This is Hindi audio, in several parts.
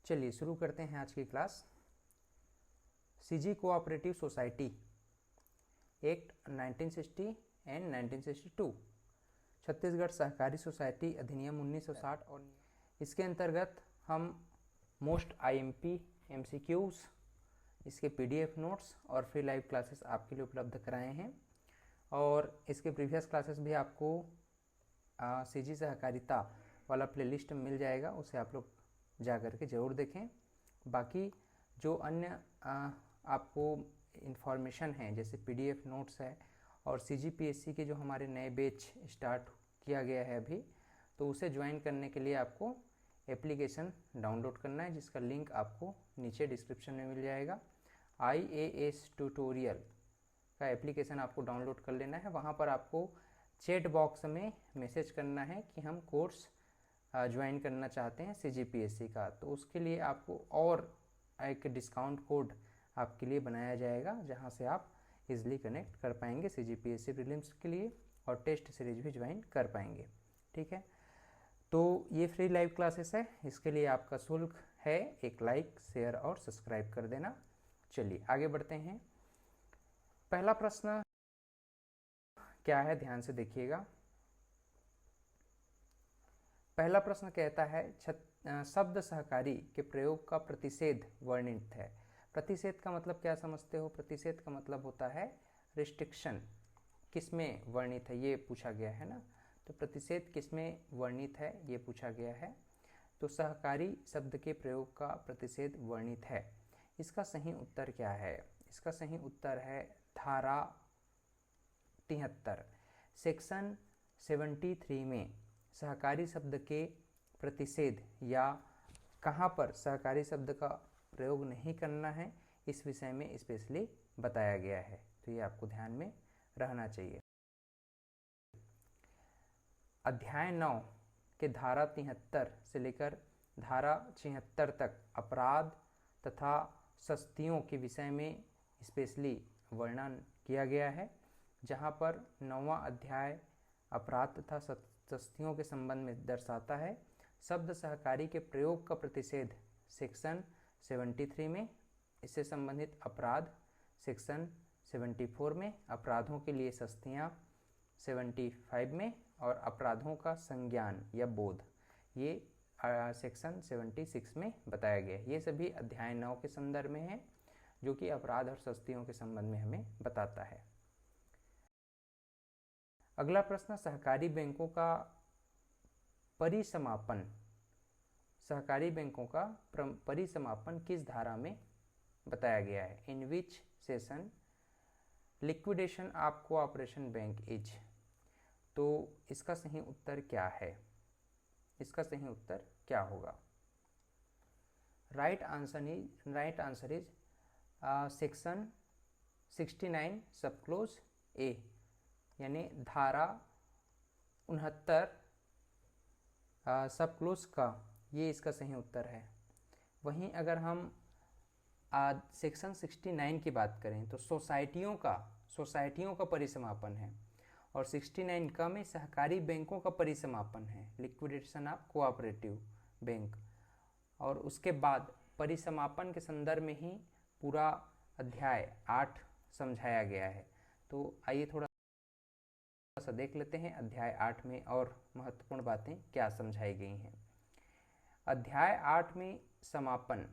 चलिए शुरू करते हैं आज की class. CG cooperative society act 1960 and 1962, Chhattisgarh सहकारी सोसाइटी अधिनियम 1960 और इसके अंतर्गत हम मोस्ट आईएमपी एमसीक्यूज, इसके पीडीएफ नोट्स और फ्री लाइव क्लासेस आपके लिए उपलब्ध कराए हैं। और इसके प्रीवियस क्लासेस भी आपको सीजी सहकारिता वाला प्लेलिस्ट में मिल जाएगा, उसे आप लोग जा कर के ज़रूर देखें। बाकी जो अन्य आपको इन्फॉर्मेशन है, जैसे पीडीएफ नोट्स है और सीजीपीएससी के जो हमारे नए बैच स्टार्ट किया गया है अभी, तो उसे ज्वाइन करने के लिए आपको एप्लीकेशन डाउनलोड करना है, जिसका लिंक आपको नीचे डिस्क्रिप्शन में मिल जाएगा। IAS ट्यूटोरियल का एप्लीकेशन आपको डाउनलोड कर लेना है। वहाँ पर आपको चैट बॉक्स में मैसेज करना है कि हम कोर्स ज्वाइन करना चाहते हैं सीजीपीएससी का, तो उसके लिए आपको और एक डिस्काउंट कोड आपके लिए बनाया जाएगा, जहां से आप इजीली कनेक्ट कर पाएंगे सीजीपीएससी प्रीलिम्स के लिए और टेस्ट सीरीज भी ज्वाइन कर पाएंगे। ठीक है, तो ये फ्री लाइव क्लासेस है, इसके लिए आपका शुल्क है एक लाइक, शेयर और सब्सक्राइब कर देना। चलिए आगे बढ़ते हैं। पहला प्रश्न क्या है, ध्यान से देखिएगा। पहला प्रश्न कहता है शब्द सहकारी के प्रयोग का प्रतिषेध वर्णित है। प्रतिषेध का मतलब क्या समझते हो? प्रतिषेध का मतलब होता है रिस्ट्रिक्शन। किसमें वर्णित है ये पूछा गया है ना, तो प्रतिषेध किसमें वर्णित है ये पूछा गया है। तो सहकारी शब्द के प्रयोग का प्रतिषेध वर्णित है। इसका सही उत्तर क्या है? इसका सही उत्तर है धारा 73 सेक्शन 73 में सहकारी शब्द के प्रतिषेध या कहाँ पर सहकारी शब्द का प्रयोग नहीं करना है, इस विषय में स्पेशली बताया गया है, तो ये आपको ध्यान में रहना चाहिए। अध्याय 9 के धारा 73 से लेकर धारा 76 तक अपराध तथा सस्तियों के विषय में स्पेशली वर्णन किया गया है, जहाँ पर 9वां अध्याय अपराध तथा सस्तियों के संबंध में दर्शाता है। शब्द सहकारी के प्रयोग का प्रतिषेध सेक्शन 73 में, इससे संबंधित अपराध सेक्शन 74 में, अपराधों के लिए सस्तियाँ 75 में और अपराधों का संज्ञान या बोध ये सेक्शन 76 में बताया गया है। ये सभी अध्याय 9 के संदर्भ में है, जो कि अपराध और सस्तियों के संबंध में हमें बताता है। अगला प्रश्न, सहकारी बैंकों का परिसमापन। सहकारी बैंकों का परिसमापन किस धारा में बताया गया है? In which section liquidation of cooperation bank is. तो इसका सही उत्तर क्या है? इसका सही उत्तर क्या होगा? राइट आंसर इज सेक्शन 69 सब क्लोज ए, यानी धारा 69 सब क्लोज का, ये इसका सही उत्तर है। वहीं अगर हम सेक्शन 69 की बात करें तो सोसाइटियों का परिसमापन है, और 69 का में सहकारी बैंकों का परिसमापन है, लिक्विडेशन ऑफ कोऑपरेटिव बैंक, और उसके बाद परिसमापन के संदर्भ में ही पूरा अध्याय 8 समझाया गया है। तो आइए थोड़ा सा देख लेते हैं अध्याय 8 में और महत्वपूर्ण बातें क्या समझाई गई हैं। अध्याय 8 में समापन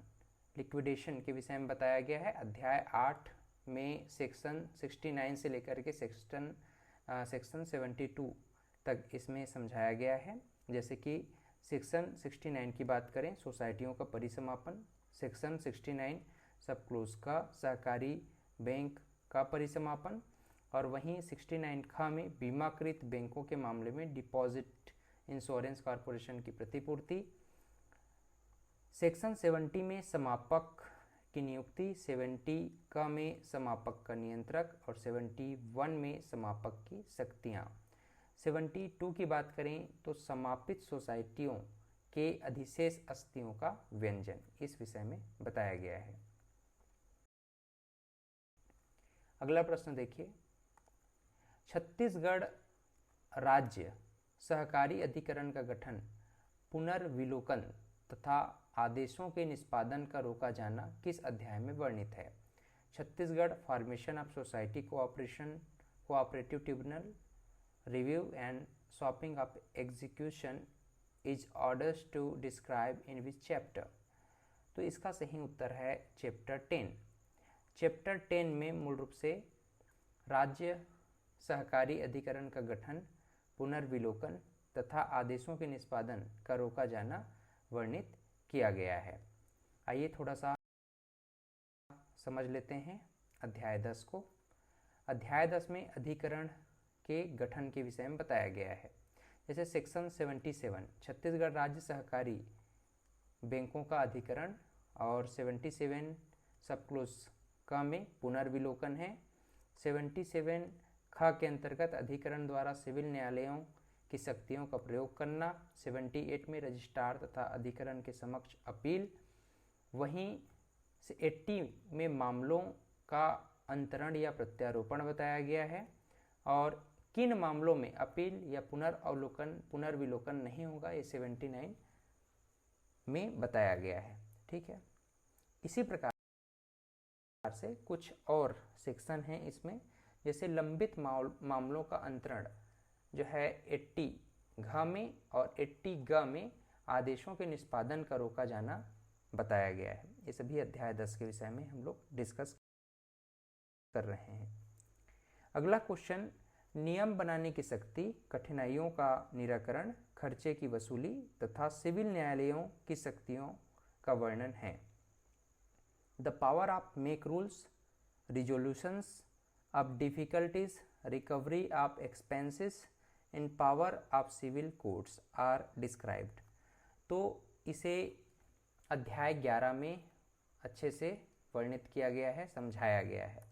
लिक्विडेशन के विषय में बताया गया है। अध्याय 8 में सेक्शन 69 से लेकर के सेक्शन 72 तक इसमें समझाया गया है। जैसे कि सेक्शन 69 की बात करें, सोसाइटियों का परिसमापन, सेक्शन 69 सब क्लोज का सहकारी बैंक का परिसमापन, और वहीं 69 खा में बीमाकृत बैंकों के मामले में डिपॉजिट इंश्योरेंस कॉरपोरेशन की प्रतिपूर्ति, सेक्शन 70 में समापक की नियुक्ति, 70 का में समापक का नियंत्रक, और 71 में समापक की शक्तियाँ। 72 की बात करें तो समापित सोसाइटियों के अधिशेष अस्तियों का व्यंजन, इस विषय में बताया गया है। अगला प्रश्न देखिए, छत्तीसगढ़ राज्य सहकारी अधिकरण का गठन पुनर्विलोकन तथा आदेशों के निष्पादन का रोका जाना किस अध्याय में वर्णित है? Chhattisgarh formation of society cooperative tribunal review and stopping of execution is orders to describe in which chapter? तो इसका सही उत्तर है चैप्टर 10। चैप्टर 10 में मूल रूप से राज्य सहकारी अधिकरण का गठन, पुनर्विलोकन तथा आदेशों के निष्पादन का रोका जाना वर्णित किया गया है। आइए थोड़ा सा समझ लेते हैं अध्याय 10 को। अध्याय 10 में अधिकरण के गठन के विषय में बताया गया है। जैसे सेक्शन 77 छत्तीसगढ़ राज्य सहकारी बैंकों का अधिकरण और 77 सब क्लोज क में पुनर्विलोकन है। 77 ख के अंतर्गत अधिकरण द्वारा सिविल न्यायालयों की शक्तियों का प्रयोग करना। 78 में रजिस्ट्रार तथा अधिकरण के समक्ष अपील। वहीं से 80 में मामलों का अंतरण या प्रत्यारोपण बताया गया है और किन मामलों में अपील या पुनर्विलोकन नहीं होगा ये 79 में बताया गया है। ठीक है, इसी प्रकार से कुछ और सेक्शन हैं इसमें, जैसे लंबित मामलों का अंतरण जो है 80 घ में और 80 ग में आदेशों के निष्पादन का रोका जाना बताया गया है। ये सभी अध्याय 10 के विषय में हम लोग डिस्कस कर रहे हैं। अगला क्वेश्चन, नियम बनाने की शक्ति, कठिनाइयों का निराकरण, खर्चे की वसूली तथा सिविल न्यायालयों की शक्तियों का वर्णन है। The power of make rules, resolutions of difficulties, recovery of expenses in power of civil courts are described. तो इसे अध्याय 11 में अच्छे से वर्णित किया गया है, समझाया गया है।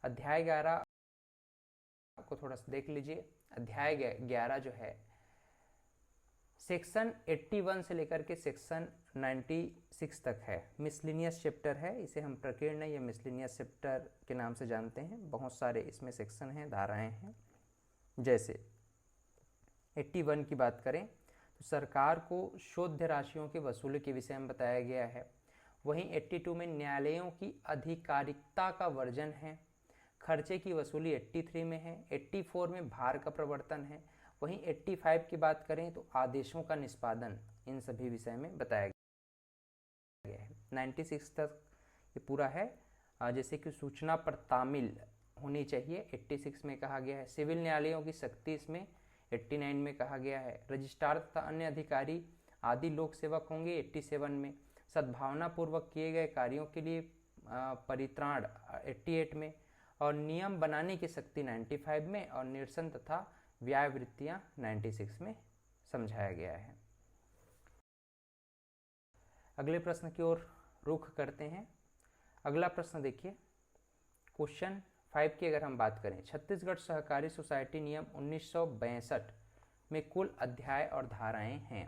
अध्याय 11 को थोड़ा सा देख लीजिए। अध्याय 11 जो है सेक्शन 81 से लेकर के सेक्शन 96 तक है। मिसलिनियस चैप्टर है, इसे हम प्रकीर्ण या मिसलिनियस चैप्टर के नाम से जानते हैं। बहुत सारे इसमें सेक्शन हैं, धाराएं हैं। जैसे 81 की बात करें तो सरकार को शोध्य राशियों के वसूली के विषय में बताया गया है। वहीं 82 में न्यायालयों की आधिकारिकता का वर्जन है। खर्चे की वसूली 83 में है। 84 में भार का प्रवर्तन है। वहीं 85 की बात करें तो आदेशों का निष्पादन, इन सभी विषय में बताया गया है। 96 तक ये पूरा है। जैसे कि सूचना पर तामील होनी चाहिए, 86 में कहा गया है। सिविल न्यायालयों की शक्ति इसमें 89 में कहा गया है। रजिस्ट्रार तथा अन्य अधिकारी आदि लोक सेवक होंगे 87 में। सद्भावना पूर्वक किए गए कार्यों के लिए परित्राण 88 में। और नियम बनाने की शक्ति 95 में और निरसन तथा व्याय वृत्तियां 96 में समझाया गया है। अगले प्रश्न की ओर रुख करते हैं। अगला प्रश्न देखिए, क्वेश्चन 5 की अगर हम बात करें, छत्तीसगढ़ सहकारी सोसाइटी नियम 1962 में कुल अध्याय और धाराएं हैं।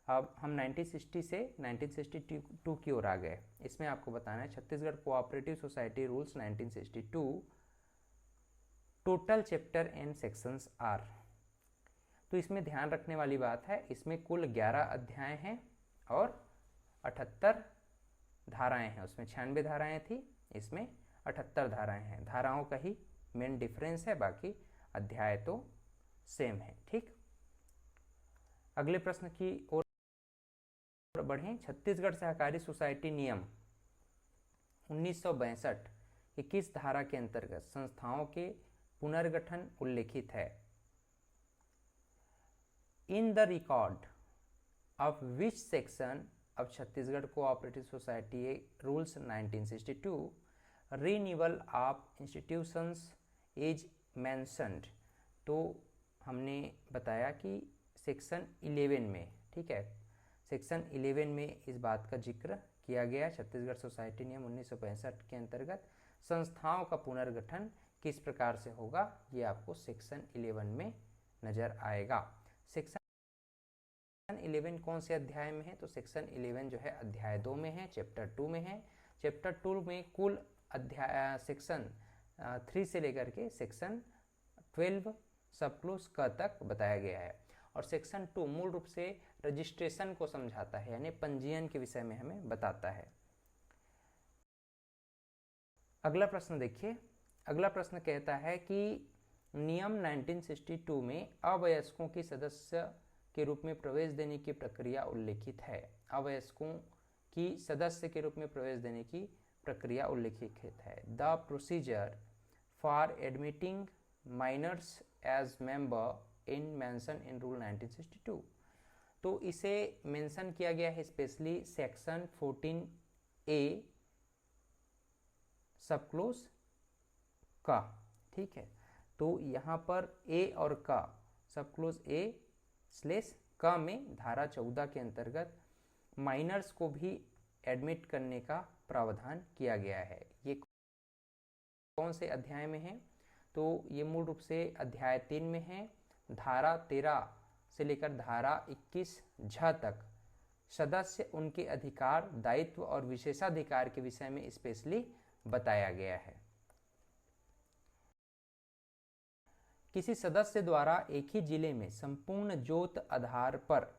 अब हम 1960 से 1962 की ओर आ गए। इसमें आपको बताना है Chhattisgarh cooperative society rules 1962 total chapter and sections are. तो इसमें ध्यान रखने वाली बात है, इसमें कुल 11 अध्याय हैं और 78 धाराएं हैं। उसमें 96 धाराएं थी, इसमें 78 धाराएं हैं। धाराओं का ही मेन डिफरेंस है, बाकी अध्याय तो सेम है। ठीक, अगले प्रश्न की ओर बढ़ें। छत्तीसगढ़ सहकारी सोसाइटी नियम 1962 की किस धारा के अंतर्गत संस्थाओं के पुनर्गठन उल्लेखित है? In the record of which section of Chhattisgarh cooperative society rules 1962 renewal of institutions is mentioned. तो हमने बताया कि सेक्शन 11 में, ठीक है, सेक्शन 11 में इस बात का जिक्र किया गया। छत्तीसगढ़ सोसाइटी नियम 1965 के अंतर्गत संस्थाओं का पुनर्गठन किस प्रकार से होगा, ये आपको सेक्शन 11 में नजर आएगा। सेक्शन 11 कौन से अध्याय में है? तो सेक्शन 11 जो है अध्याय 2 में है, चैप्टर 2 में है। चैप्टर 2 में कुल अध्याय सेक्शन 3 से लेकर के सेक्शन 12 सब क्लोज क तक बताया गया है। और सेक्शन 2 मूल रूप से रजिस्ट्रेशन को समझाता है, यानी पंजीयन के विषय में हमें बताता है। अगला प्रश्न देखिए, अगला प्रश्न कहता है कि नियम 1962 में अवयस्कों की सदस्य के रूप में प्रवेश देने की प्रक्रिया उल्लेखित है। अवयस्कों की सदस्य के रूप में प्रवेश देने की प्रक्रिया उल्लेखित है। The procedure for admitting minors as member in mention in rule 1962। तो इसे मेंशन किया गया है स्पेशली सेक्शन 14A सब क्लोज का, ठीक है। तो यहाँ पर ए और का सब क्लोज A/का में धारा 14 के अंतर्गत माइनर्स को भी एडमिट करने का प्रावधान किया गया है। ये कौन से अध्याय में है? तो ये मूल रूप से अध्याय 3 में है। धारा 13 से लेकर धारा 21 झ तक सदस्य उनके अधिकार, दायित्व और विशेषाधिकार के विषय में स्पेशली बताया गया है। किसी सदस्य द्वारा एक ही जिले में संपूर्ण जोत आधार पर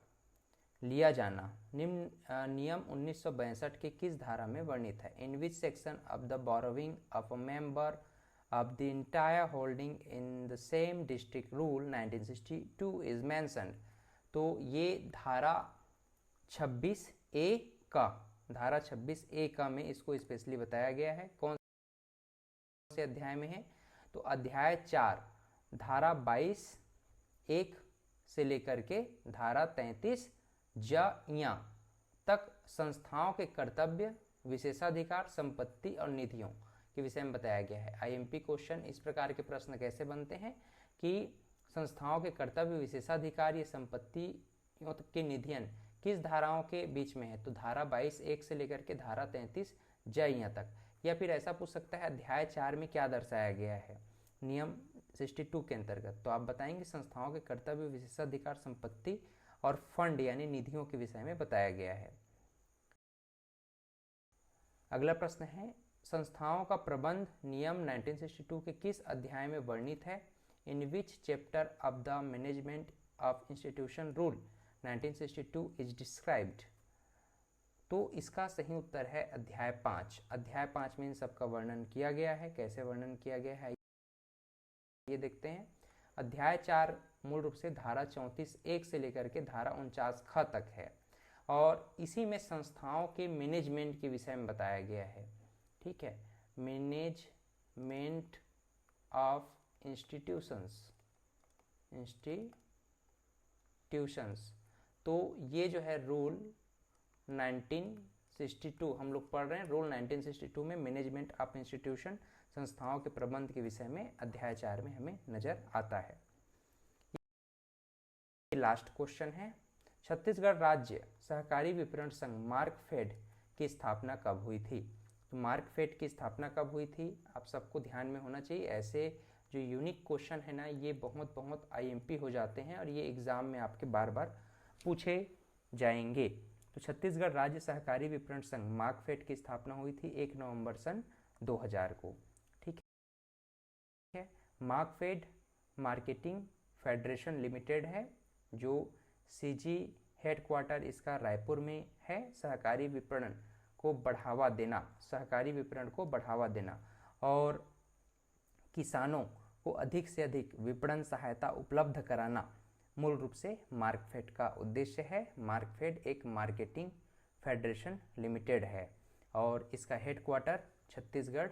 लिया जाना निम्न नियम 1962 के किस धारा में वर्णित है? In which section of the borrowing of a member of the entire holding in the same district rule 1962 is mentioned. तो ये धारा 26A का, धारा 26A का में इसको स्पेशली बताया गया है। कौन से अध्याय में है? तो अध्याय 4 धारा 22(1) से लेकर के धारा 33 ज तक संस्थाओं के कर्तव्य, विशेषाधिकार, संपत्ति और निधियों के विषय में बताया गया है। आईएमपी क्वेश्चन इस प्रकार के प्रश्न कैसे बनते हैं कि संस्थाओं के कर्तव्य, विशेषाधिकार, ये संपत्तियों की निधियन किस धाराओं के बीच में है? तो धारा 22(1) से लेकर के धारा 33 ज तक। या फिर ऐसा पूछ सकता है अध्याय 4 में क्या दर्शाया गया है नियम 62 के अंतर्गत? तो आप बताएंगे संस्थाओं के कर्तव्य, विशेषाधिकार, संपत्ति और फंड यानी निधियों के विषय में बताया गया है। अगला प्रश्न है, संस्थाओं का प्रबंध नियम 1962 के किस अध्याय में वर्णित है? In which chapter of the management of institution rule 1962 is described. तो इसका सही उत्तर है अध्याय 5। अध्याय 5 में इन सबका वर्णन किया गया है। कैसे वर्णन किया गया है ये देखते हैं। अध्याय 4 मूल रूप से धारा 34(1) से लेकर के धारा 49 ख तक है और इसी में संस्थाओं के मैनेजमेंट के विषय में बताया गया है, ठीक है। Management of institutions. तो ये जो है रूल 1962 हम लोग पढ़ रहे हैं। रूल 1962 में मैनेजमेंट ऑफ इंस्टीट्यूशन, संस्थाओं के प्रबंध के विषय में अध्याय 4 में हमें नजर आता है। लास्ट क्वेश्चन है, छत्तीसगढ़ राज्य सहकारी विपणन संघ मार्कफेड की स्थापना कब हुई थी? तो मार्कफेड की स्थापना कब हुई थी आप सबको ध्यान में होना चाहिए। ऐसे जो यूनिक क्वेश्चन है ना, ये बहुत आईएमपी हो जाते हैं और ये एग्जाम में आपके बार बार पूछे जाएंगे। तो छत्तीसगढ़ राज्य सहकारी विपणन संघ मार्कफेड की स्थापना हुई थी 1 नवंबर सन 2000 को, ठीक है। मार्कफेड मार्केटिंग फेडरेशन लिमिटेड है, जो सीजी हेडक्वार्टर इसका रायपुर में है। सहकारी विपणन को बढ़ावा देना, सहकारी विपणन को बढ़ावा देना और किसानों को अधिक से अधिक विपणन सहायता उपलब्ध कराना मूल रूप से मार्कफेड का उद्देश्य है। मार्कफेड एक मार्केटिंग फेडरेशन लिमिटेड है और इसका हेडक्वार्टर छत्तीसगढ़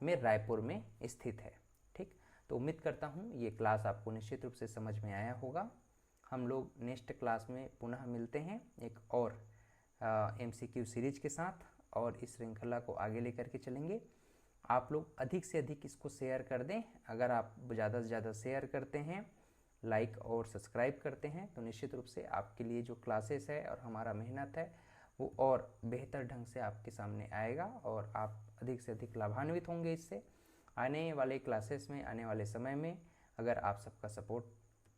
में रायपुर में स्थित है, ठीक। तो उम्मीद करता हूँ ये क्लास आपको निश्चित रूप से समझ में आया होगा। हम लोग नेक्स्ट क्लास में पुनः मिलते हैं एक और MCQ सीरीज के साथ और इस श्रृंखला को आगे लेकर के चलेंगे। आप लोग अधिक से अधिक इसको शेयर कर दें। अगर आप ज़्यादा से ज़्यादा शेयर करते हैं, लाइक और सब्सक्राइब करते हैं तो निश्चित रूप से आपके लिए जो क्लासेस है और हमारा मेहनत है वो और बेहतर ढंग से आपके सामने आएगा और आप अधिक से अधिक लाभान्वित होंगे इससे। आने वाले क्लासेस में, आने वाले समय में अगर आप सबका सपोर्ट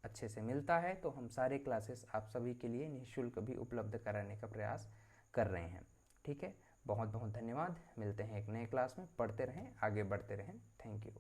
अच्छे से मिलता है तो हम सारे क्लासेस आप सभी के लिए निःशुल्क भी उपलब्ध कराने का प्रयास कर रहे हैं, ठीक है। बहुत बहुत धन्यवाद। मिलते हैं एक नए क्लास में। पढ़ते रहें, आगे बढ़ते रहें। Thank you.